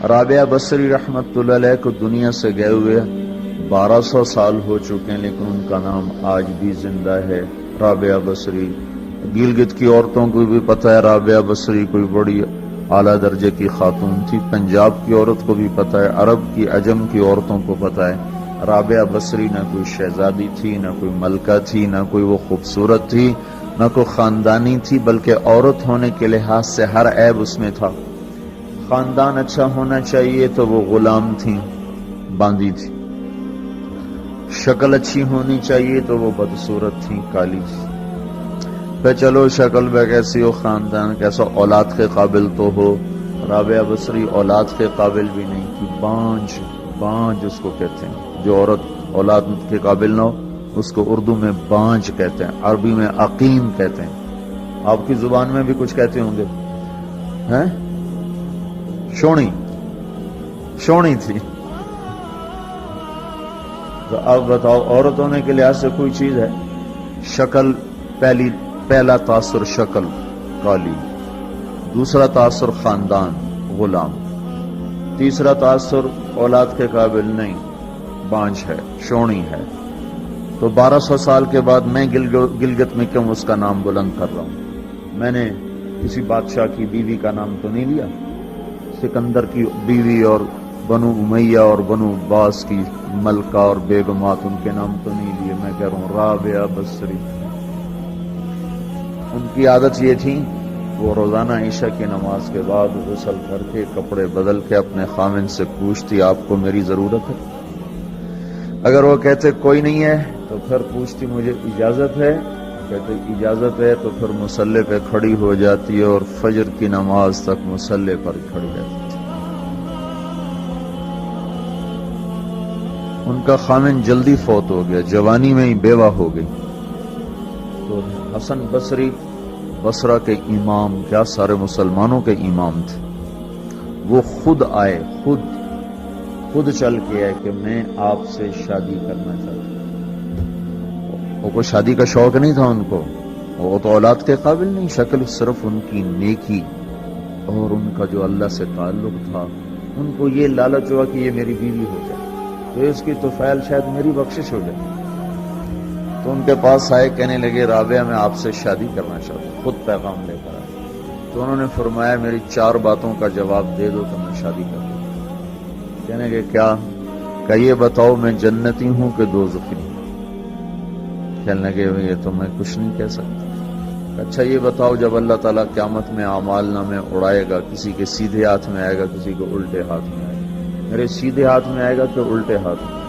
رابعہ بصری رحمت اللہ علیہ کو دنیا سے گئے ہوئے 1200 سال ہو چکے ہیں، لیکن ان کا نام آج بھی زندہ ہے، رابعہ بصری۔ گلگت کی عورتوں کو بھی پتہ ہے رابعہ بصری کوئی بڑی اعلیٰ درجے کی خاتون تھی، پنجاب کی عورت کو بھی پتہ ہے، عرب کی عجم کی عورتوں کو پتہ ہے رابعہ بصری نہ کوئی شہزادی تھی، نہ کوئی ملکہ تھی، نہ کوئی وہ خوبصورت تھی، نہ کوئی خاندانی تھی، بلکہ عورت ہونے کے لحاظ سے ہر عیب اس میں تھا۔ خاندان اچھا ہونا چاہیے تو وہ غلام تھیں، باندھی تھی۔ شکل اچھی ہونی چاہیے تو وہ بدصورت تھیں، کالی تھی۔ پھر چلو شکل بے کیسی ہو، خاندان کیسا، اولاد کے قابل تو ہو۔ رابعہ بصری اولاد کے قابل بھی نہیں تھی، بانج اس کو کہتے ہیں، جو عورت اولاد کے قابل نہ ہو اس کو اردو میں بانج کہتے ہیں، عربی میں عقیم کہتے ہیں۔ آپ کی زبان میں بھی کچھ کہتے ہوں گے، ہیں؟ شونی تھی۔ تو اب بتاؤ، عورت ہونے کے لحاظ سے کوئی چیز ہے؟ شکل، پہلا تاثر شکل کالی، دوسرا تاثر خاندان غلام، تیسرا تاثر اولاد کے قابل نہیں، بانج ہے، شونی ہے۔ تو 1200 سال کے بعد میں گلگت میں کیوں اس کا نام بلند کر رہا ہوں؟ میں نے کسی بادشاہ کی بیوی کا نام تو نہیں لیا، سکندر کی بیوی اور بنو امیہ اور بنو عباس کی ملکہ اور بیگمات، ان کے نام تو نہیں لیے۔ میں کہہ رہا ہوں رابعہ بصری، ان کی عادت یہ تھی، وہ روزانہ عشاء کی نماز کے بعد غسل کر کے کپڑے بدل کے اپنے خامن سے پوچھتی آپ کو میری ضرورت ہے؟ اگر وہ کہتے کوئی نہیں ہے تو پھر پوچھتی مجھے اجازت ہے؟ کہتے اجازت ہے تو پھر مصلی پہ کھڑی ہو جاتی ہے اور فجر کی نماز تک مصلی پر کھڑی رہتی ہے۔ ان کا خامن جلدی فوت ہو گیا، جوانی میں ہی بیوہ ہو گئی۔ تو حسن بصری بصرہ کے امام، کیا سارے مسلمانوں کے امام تھے، وہ خود آئے، خود چل کے آئے کہ میں آپ سے شادی کرنا چاہتا ہوں۔ وہ کوئی شادی کا شوق نہیں تھا ان کو، وہ تو اولاد کے قابل نہیں، شکل صرف ان کی نیکی اور ان کا جو اللہ سے تعلق تھا، ان کو یہ لالچ ہوا کہ یہ میری بیوی ہو جائے تو اس کی طفیل شاید میری بخشش ہو جائے۔ تو ان کے پاس آئے، کہنے لگے رابعہ میں آپ سے شادی کرنا چاہتا ہوں، خود پیغام لے کر آئے۔ تو انہوں نے فرمایا میری 4 باتوں کا جواب دے دو تو میں شادی کر دوں۔ کہنے لگے کیا؟ کہ یہ بتاؤ میں جنتی ہوں کہ دوزخی ہوں؟ کہنے لگے یہ تو میں کچھ نہیں کہہ سکتا۔ اچھا یہ بتاؤ جب اللہ تعالیٰ قیامت میں اعمال نامے اڑائے گا، کسی کے سیدھے ہاتھ میں آئے گا، کسی کے الٹے ہاتھ میں آئے گا، میرے سیدھے ہاتھ میں آئے گا کہ الٹے ہاتھ میں؟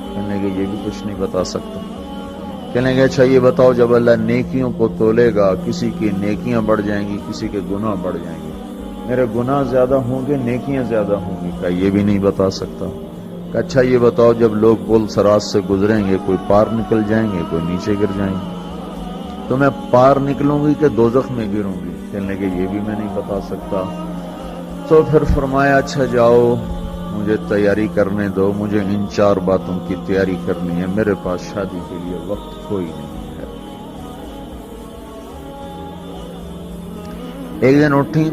کہنے لگے یہ بھی کچھ نہیں بتا سکتا۔ کہنے لگے اچھا یہ بتاؤ جب اللہ نیکیوں کو تولے گا، کسی کی نیکیاں بڑھ جائیں گی، کسی کے گناہ بڑھ جائیں گے، میرے گناہ زیادہ ہوں گے، نیکیاں زیادہ ہوں گی؟ کہ یہ بھی نہیں بتا سکتا۔ کہ اچھا یہ بتاؤ جب لوگ پل صراط سے گزریں گے، کوئی پار نکل جائیں گے، کوئی نیچے گر جائیں گے، تو میں پار نکلوں گی کہ دوزخ میں گروں گی؟ کہنے لگے یہ بھی میں نہیں بتا سکتا۔ تو پھر فرمایا اچھا جاؤ مجھے تیاری کرنے دو، مجھے ان 4 باتوں کی تیاری کرنی ہے، میرے پاس شادی کے لیے وقت کوئی نہیں ہے۔ ایک دن اٹھی،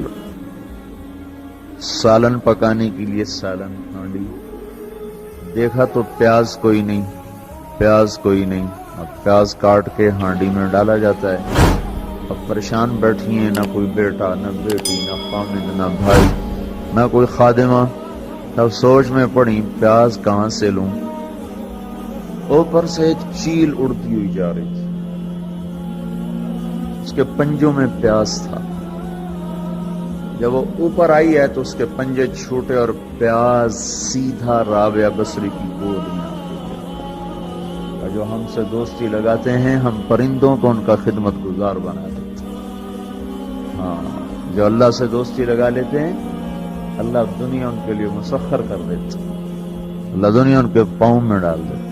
سالن پکانے کے لیے سالن ہانڈی، دیکھا تو پیاز کوئی نہیں، اب پیاز کاٹ کے ہانڈی میں ڈالا جاتا ہے۔ اب پریشان بیٹھی ہیں، نہ کوئی بیٹا، نہ بیٹی، نہ خامد، نہ بھائی، نہ کوئی خادمہ۔ اب سوچ میں پڑی پیاز کہاں سے لوں؟ اوپر سے ایک چیل اڑتی ہوئی جا رہی تھی، اس کے پنجوں میں پیاز تھا۔ جب وہ اوپر آئی ہے تو اس کے پنجے چھوٹے اور پیاز سیدھا رابعہ بصری کی گود میں آ گیا۔ جو ہم سے دوستی لگاتے ہیں، ہم پرندوں کو ان کا خدمت گزار بنا دیتے ہیں۔ ہاں، جو اللہ سے دوستی لگا لیتے ہیں، اللہ دنیا ان کے لیے مسخر کر دیتا، اللہ دنیا ان کے پاؤں میں ڈال دیتا۔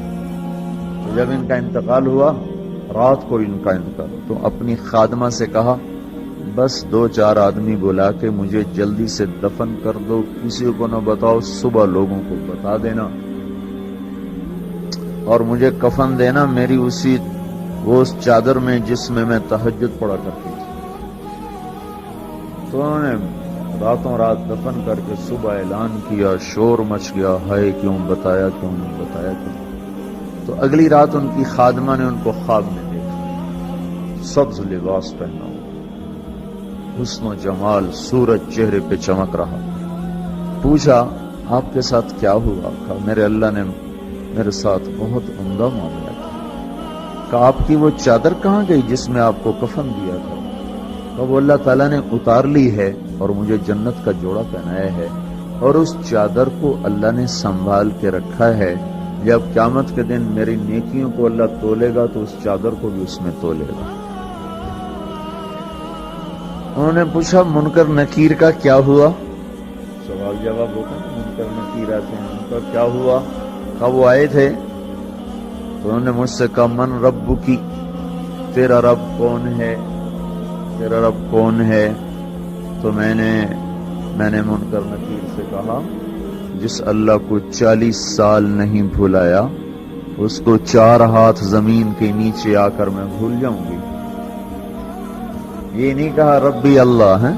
تو جب ان کا انتقال ہوا، رات کو ان کا انتقال ہوا، تو اپنی خادمہ سے کہا بس 2-4 آدمی بلا کے مجھے جلدی سے دفن کر دو، کسی کو نہ بتاؤ، صبح لوگوں کو بتا دینا، اور مجھے کفن دینا میری وہ اس چادر میں جس میں میں تہجد پڑھا کرتی تھی۔ تو انہوں نے راتوں رات دفن کر کے صبح اعلان کیا، شور مچ گیا، ہائے کیوں بتایا، کیوں نہیں بتایا کیوں. تو اگلی رات ان کی خادمہ نے ان کو خواب میں دیکھا، سبز لباس پہنا ہوا، حسن و جمال، سورج چہرے پہ چمک رہا. پوچھا آپ کے ساتھ کیا ہوا؟ کہا میرے اللہ نے میرے ساتھ بہت عمدہ معاملہ کیا. کہا آپ کی وہ چادر کہاں گئی جس میں آپ کو کفن دیا تھا؟ کہا وہ اللہ تعالیٰ نے اتار لی ہے اور مجھے جنت کا جوڑا پہنایا ہے، اور اس چادر کو اللہ نے سنبھال کے رکھا ہے. جب قیامت کے دن میری نیکیوں کو اللہ تولے گا تو اس چادر کو بھی اس میں تولے گا. انہوں نے پوچھا منکر نکیر کا کیا ہوا؟ سوال جواب ہوتا ہے، منکر نکیر آتے ہیں، ان کا کیا ہوا؟ کہا وہ آئے تھے تو انہوں نے مجھ سے کہا من رب کی، تیرا رب کون ہے، تیرا رب کون ہے؟ تو میں نے منکر نکیر سے کہا جس اللہ کو 40 سال نہیں بھلایا اس کو 4 ہاتھ زمین کے نیچے آ کر میں بھول جاؤں گی. یہ نہیں کہا ربی اللہ ہے،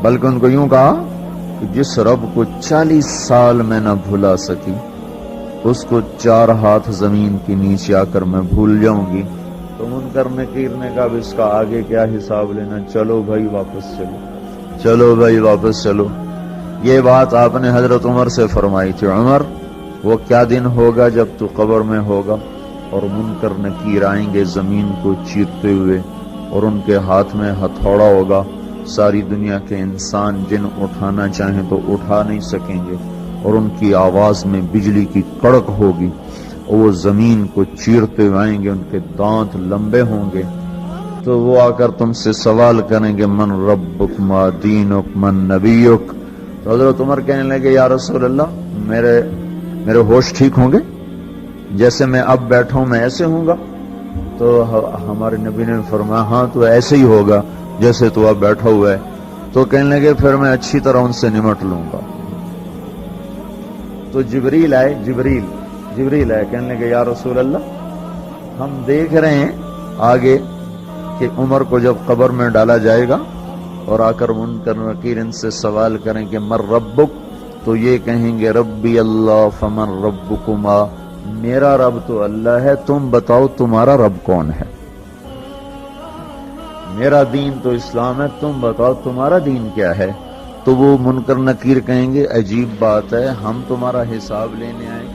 بلکہ ان کو یوں کہا کہ جس رب کو 40 سال میں نہ بھلا سکی اس کو 4 ہاتھ زمین کے نیچے آ کر میں بھول جاؤں گی. تو منکر نکیر نے کہا اس کا آگے کیا حساب لینا، چلو بھائی واپس چلو، چلو بھائی واپس چلو. یہ بات آپ نے حضرت عمر سے فرمائی تھی، عمر وہ کیا دن ہوگا جب تو قبر میں ہوگا اور منکر نکیر آئیں گے زمین کو چیرتے ہوئے اور ان کے ہاتھ میں ہتھوڑا ہوگا، ساری دنیا کے انسان جن اٹھانا چاہیں تو اٹھا نہیں سکیں گے، اور ان کی آواز میں بجلی کی کڑک ہوگی اور وہ زمین کو چیرتے ہوئے آئیں گے، ان کے دانت لمبے ہوں گے. تو وہ آ کر تم سے سوال کریں گے من ربک ما دینک من نبیک. تو حضرت عمر کہنے لگے یا رسول اللہ میرے ہوش ٹھیک ہوں گے، جیسے میں اب بیٹھا ہوں میں ایسے ہوں گا؟ تو ہمارے نبی نے فرمایا ہاں تو ایسے ہی ہوگا جیسے تو اب بیٹھا ہوا ہے. تو کہنے لگے پھر میں اچھی طرح ان سے نمٹ لوں گا. تو جبریل آئے، جبریل آئے، کہنے لگے یا رسول اللہ ہم دیکھ رہے ہیں آگے کہ عمر کو جب قبر میں ڈالا جائے گا اور آ کر منکر نکیر ان سے سوال کریں کہ من ربک، تو یہ کہیں گے ربی اللہ فمن ربکما، میرا رب تو اللہ ہے، تم بتاؤ تمہارا رب کون ہے. میرا دین تو اسلام ہے، تم بتاؤ تمہارا دین کیا ہے. تو وہ منکر نکیر کہیں گے عجیب بات ہے، ہم تمہارا حساب لینے آئے